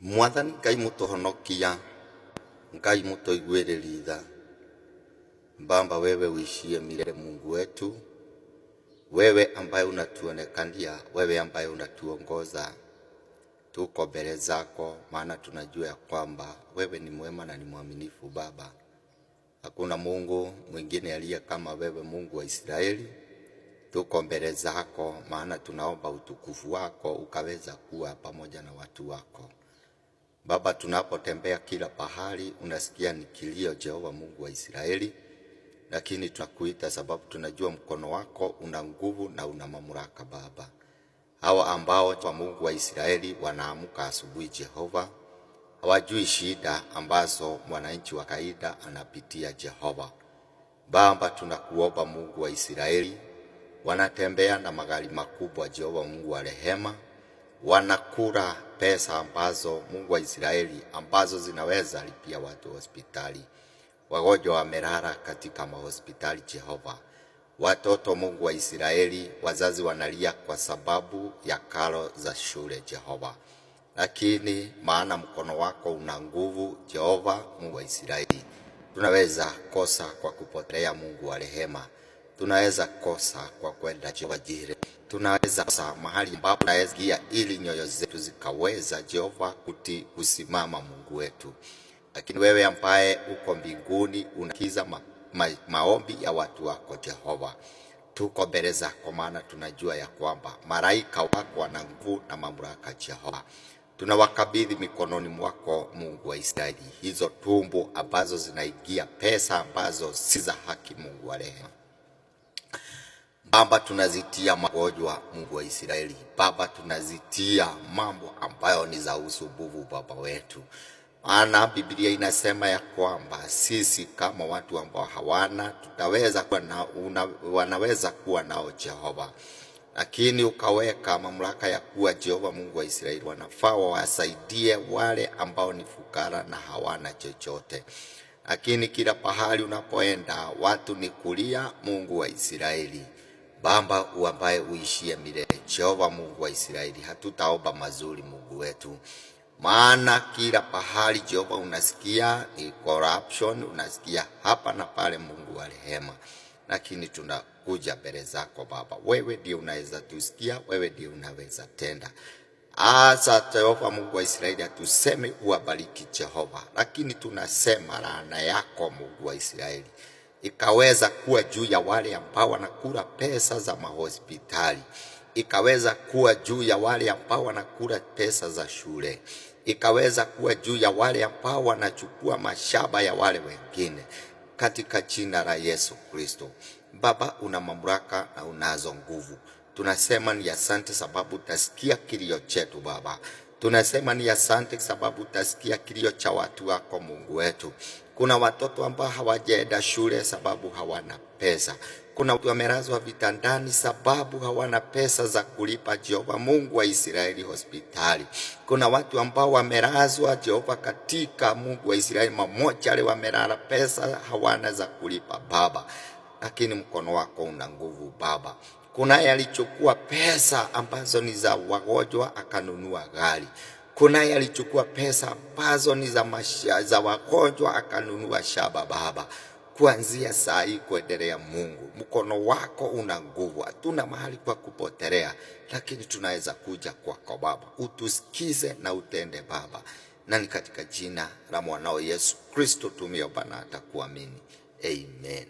Mwathani Ngai mutuhonokia, Ngai mutuiguĩrĩri tha. Baba, wewe uishie milele, Mungu wetu, wewe ambaye unatuonekania, wewe ambaye unatuongoza, tuko mbele zako, maana tunajua ya kwamba wewe ni mwema na ni mwaminifu. Baba, hakuna Mungu mwingine aliye kama wewe, Mungu wa Israeli. Tuko mbele zako, maana tunaomba utukufu wako ukaweza kuwa pamoja na watu wako. Baba, tunapotembea kila pahali unasikia ni kilio, Jehova Mungu wa Israeli, lakini tunakuita sababu tunajua mkono wako una nguvu na una mamlaka. Baba, hawa ambao kwa Mungu wa Israeli wanaamka asubuhi, Jehova, hawajui shida ambazo mwananchi wa kawaida anapitia. Jehova Baba, tunakuomba Mungu wa Israeli, wanatembea na magari makubwa, Jehova Mungu wa rehema, wanakula pesa ambazo Mungu wa Israeli ambazo zinaweza lipia watu hospitali. Wagonjwa wamelala katika mahospitali, Jehova. Watoto, Mungu wa Israeli, wazazi wanalia kwa sababu ya karo za shule, Jehova. Lakini maana mkono wako una nguvu, Jehova Mungu wa Israeli, tunaweza kosa kwa kupotea, Mungu wa rehema. Tunaweza kosa kwa kwenda Jehova Jire. Tunaweza kosa mahali ambapo tunaweza ili nyoyo zetu zikaweza, Jehova, kusimama, Mungu wetu. Lakini wewe ambaye uko mbinguni unakiza maombi ya watu wako, Jehova. Tuko mbele zako, maana tunajua ya kwamba malaika wako wana nguvu na mamlaka, Jehova. Tunawakabidhi mikononi mwako, Mungu wa Israeli, hizo tumbo ambazo zinaingia pesa ambazo si za haki, Mungu wa rehema. Baba, tunazitia magonjwa, Mungu wa Israeli. Baba, tunazitia mambo ambayo ni za usumbufu, Baba wetu. Maana Biblia inasema ya kwamba sisi kama watu ambao hawana tutaweza kuwa na wanaweza kuwa nao, Jehova. Lakini ukaweka mamlaka ya kuwa, Jehova Mungu wa Israeli, wanafaa wasaidie wale ambao ni fukara na hawana chochote. Lakini kila pahali unapoenda watu ni kulia, Mungu wa Israeli. Baba ambaye uishie milele, Jehova Mungu wa Israeli, hatutaomba mazuri, Mungu wetu. Maana kila pahali, Jehova, unasikia ni corruption, unasikia hapa na pale, Mungu wa rehema. Lakini tunakuja mbele zako Baba, wewe ndiye unaweza tusikia, wewe ndiye unaweza tenda. Asa Jehova Mungu wa Israeli, hatuseme uwabariki Jehova, lakini tunasema laana yako, Mungu wa Israeli, ikaweza kuwa juu ya wale ambao wanakula pesa za mahospitali, ikaweza kuwa juu ya wale ambao wanakula pesa za shule, ikaweza kuwa juu ya wale ambao wanachukua mashamba ya wale wengine, katika jina la Yesu Kristo. Baba, una mamlaka na unazo nguvu. Tunasema ni asante sababu utasikia kilio chetu, Baba. Tunasema ni asante sababu utasikia kilio cha watu wako, Mungu wetu. Kuna watoto ambao hawajaenda shule sababu hawana pesa. Kuna watu wamelazwa vitandani sababu hawana pesa za kulipa, Jehova Mungu wa Israeli, hospitali. Kuna watu ambao wamelazwa, Jehova, katika Mungu wa Israeli mamoja wale wamelala pesa hawana za kulipa, Baba. Lakini mkono wako una nguvu, Baba. Kuna alichukua pesa ambazo ni za wagonjwa akanunua gari. Kuna alichukua pesa ambazo ni za wagonjwa akanunua shamba, Baba. Kuanzia saa hii kuendelea, Mungu, mkono wako una nguvu. Hatuna mahali pa kupotelea, lakini tunaweza kuja kwako, Baba. Utusikize na utende, Baba. Na ni katika jina la mwanao Yesu Kristo tumeomba na atakuamini. Amen.